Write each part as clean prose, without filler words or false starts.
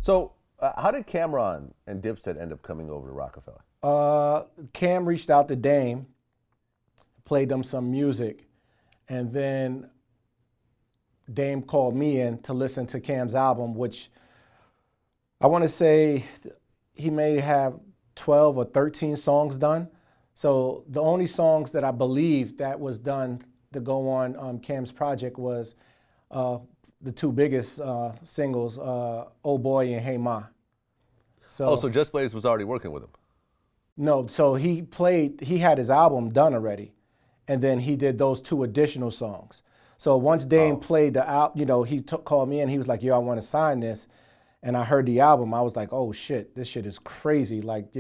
So, how did Cam'ron and Dipset end up coming over to Roc-A-Fella? Cam reached out to Dame, played them some music, and then Dame called me in to listen to Cam's album, which I want to say he may have 12 or 13 songs done. So the only songs that I believe that was done to go on Cam's project was the two biggest singles, Oh Boy and Hey Ma. So Just Blaze was already working with him. No, so he had his album done already, and then he did those two additional songs. So once Dame played the album, he called me in, he was like, yo, I want to sign this. And I heard the album, I was like, oh shit, this shit is crazy. Like,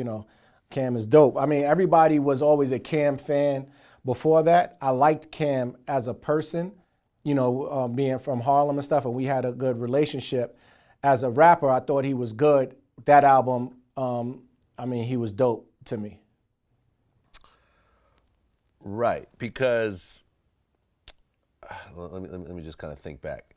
Cam is dope. I mean, everybody was always a Cam fan before that. I liked Cam as a person, being from Harlem and stuff, and we had a good relationship. As a rapper, I thought he was good. That album, he was dope to me. Right, because let me just kind of think back.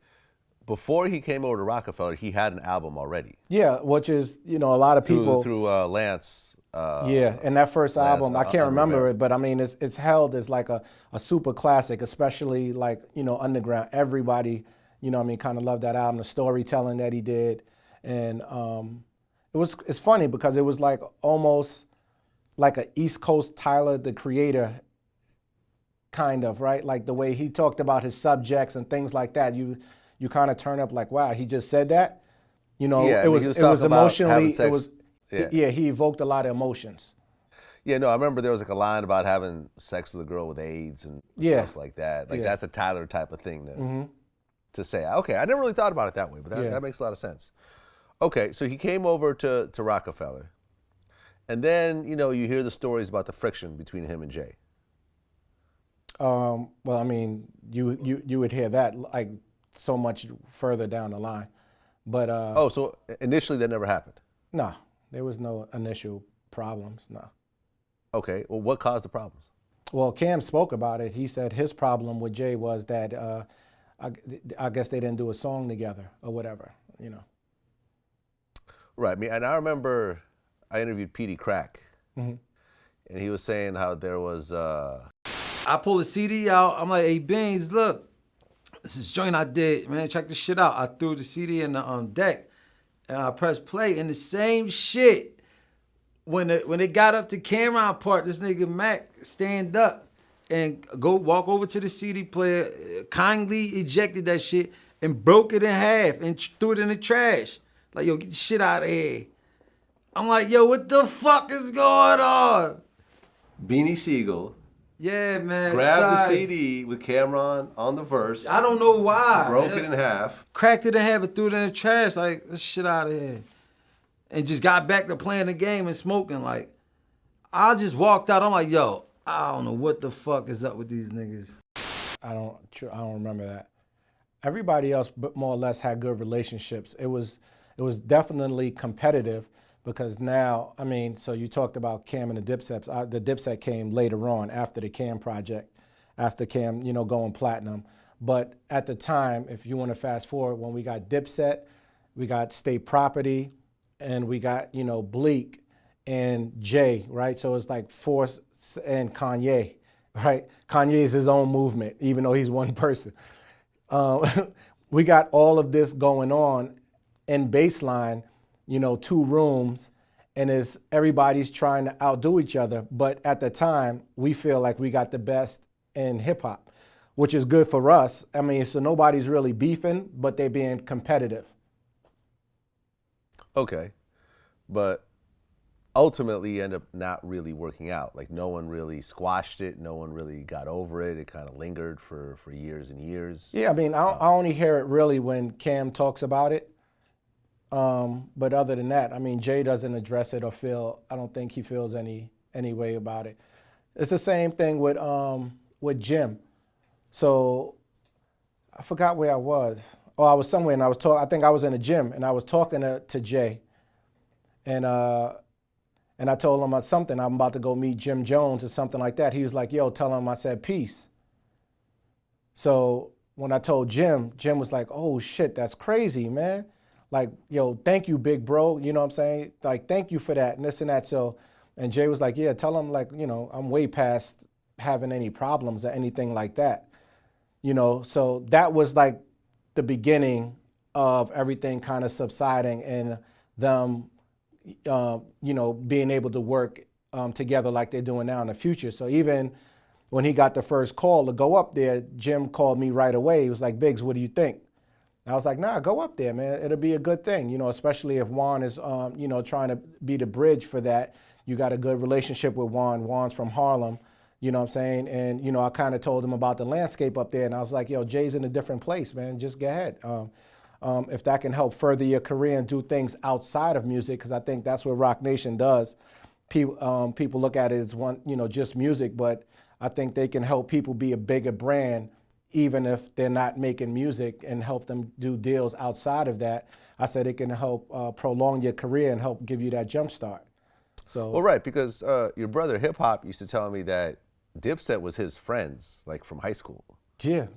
Before he came over to Roc-A-Fella, he had an album already. Yeah, which is, a lot of people through Lance. Yeah, and that first album, I can't remember it, but I mean, it's held as like a super classic, especially like, underground. Everybody, kind of loved that album, the storytelling that he did. And it's funny because it was like almost like a East Coast Tyler, the Creator, kind of, right? Like the way he talked about his subjects and things like that. You kind of turn up like, wow, he just said that. Yeah, it was emotionally, it was. Yeah. He evoked a lot of emotions. Yeah, no, I remember there was like a line about having sex with a girl with AIDS and stuff like that. Like that's a Tyler type of thing to say. Okay, I never really thought about it that way, but that makes a lot of sense. Okay, so he came over to Roc-A-Fella, and then you hear the stories about the friction between him and Jay. Well, I mean, you would hear that like so much further down the line, but so initially that never happened. No. There was no initial problems, no. Okay, well, what caused the problems? Well, Cam spoke about it. He said his problem with Jay was that I guess they didn't do a song together or whatever, Right, and I remember I interviewed Petey Crack, and he was saying how there was... I pull the CD out, I'm like, hey, Beans, look, this is joint I did, man, check this shit out. I threw the CD in the deck. And I pressed play, and the same shit. When it got up to Cam'ron part, this nigga Mac stand up and walk over to the CD player, kindly ejected that shit and broke it in half and threw it in the trash. Like, yo, get the shit out of here. I'm like, yo, what the fuck is going on? Beanie Siegel. Yeah, man. Grabbed the CD with Cam'ron on the verse. I don't know why. Broke it in half. Cracked it in half and threw it in the trash. Like, this shit out of here. And just got back to playing the game and smoking. Like, I just walked out. I'm like, yo, I don't know what the fuck is up with these niggas. I don't remember that. Everybody else, more or less, had good relationships. It was definitely competitive. Because now, I mean, so you talked about Cam and the Dipsets. The Dipset came later on after the Cam project, after Cam, going platinum. But at the time, if you want to fast forward, when we got Dipset, we got State Property, and we got, Bleak and Jay, right? So it's like Force and Kanye, right? Kanye is his own movement, even though he's one person. We got all of this going on in Baseline, 2 rooms, and everybody's trying to outdo each other. But at the time, we feel like we got the best in hip hop, which is good for us. I mean, so nobody's really beefing, but they're being competitive. Okay, but ultimately end up not really working out. Like no one really squashed it. No one really got over it. It kind of lingered for years and years. Yeah, I mean, I only hear it really when Cam talks about it. But other than that, I mean, Jay doesn't address it or I don't think he feels any way about it. It's the same thing with Jim. So I forgot where I was. Oh, I was somewhere and I think I was in a gym and I was talking to Jay. And I told him something. I'm about to go meet Jim Jones or something like that. He was like, yo, tell him I said peace. So when I told Jim, Jim was like, oh shit, that's crazy, man. like, yo, thank you, big bro. You know what I'm saying? Like, thank you for that and this and that. So, and Jay was like, yeah, tell him, like, you know, I'm way past having any problems or anything like that. You know, so that was like the beginning of everything kind of subsiding and them, you know, being able to work together like they're doing now in the future. So even when he got the first call to go up there, Jim called me right away. He was like, Biggs, what do you think? I was like, nah, go up there, man. It'll be a good thing, you know, especially if Juan is, you know, trying to be the bridge for that. You got a good relationship with Juan. Juan's from Harlem, you know what I'm saying? And, you know, I kind of told him about the landscape up there, and I was like, yo, Jay's in a different place, man. Just go ahead. If that can help further your career and do things outside of music, because I think that's what Roc Nation does. People look at it as one, you know, just music, but I think they can help people be a bigger brand even if they're not making music, and help them do deals outside of that. I said it can help prolong your career and help give you that jump start. So, well, right, because your brother Hip Hop used to tell me that Dipset was his friends, like from high school. Yeah,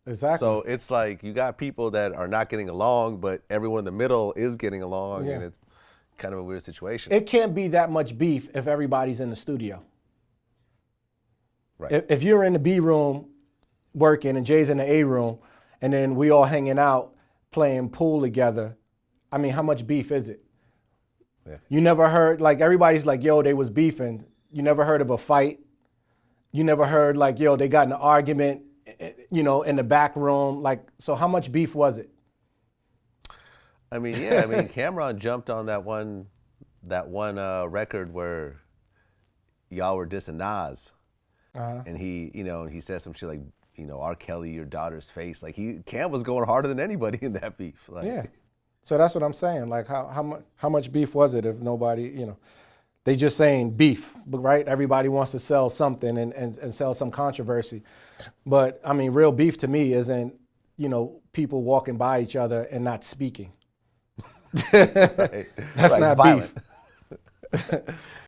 exactly. So it's like you got people that are not getting along, but everyone in the middle is getting along, and it's kind of a weird situation. It can't be that much beef if everybody's in the studio. Right. If you're in the B room working and Jay's in the A room, and then we all hanging out playing pool together, I mean, how much beef is it? Yeah. You never heard, like, everybody's like, yo, they was beefing. You never heard of a fight. You never heard, like, yo, they got in an argument, you know, in the back room. Like, so how much beef was it? I mean, yeah, I mean, Cam'ron jumped on that one record where y'all were dissing Nas. And he, you know, he said some shit like, you know, R. Kelly, your daughter's face. Like, Cam was going harder than anybody in that beef. Like, yeah. So that's what I'm saying. Like, how much beef was it if nobody, you know, they just saying beef, right? Everybody wants to sell something and sell some controversy. But, I mean, real beef to me isn't, you know, people walking by each other and not speaking. Right. That's right, not violent. beef.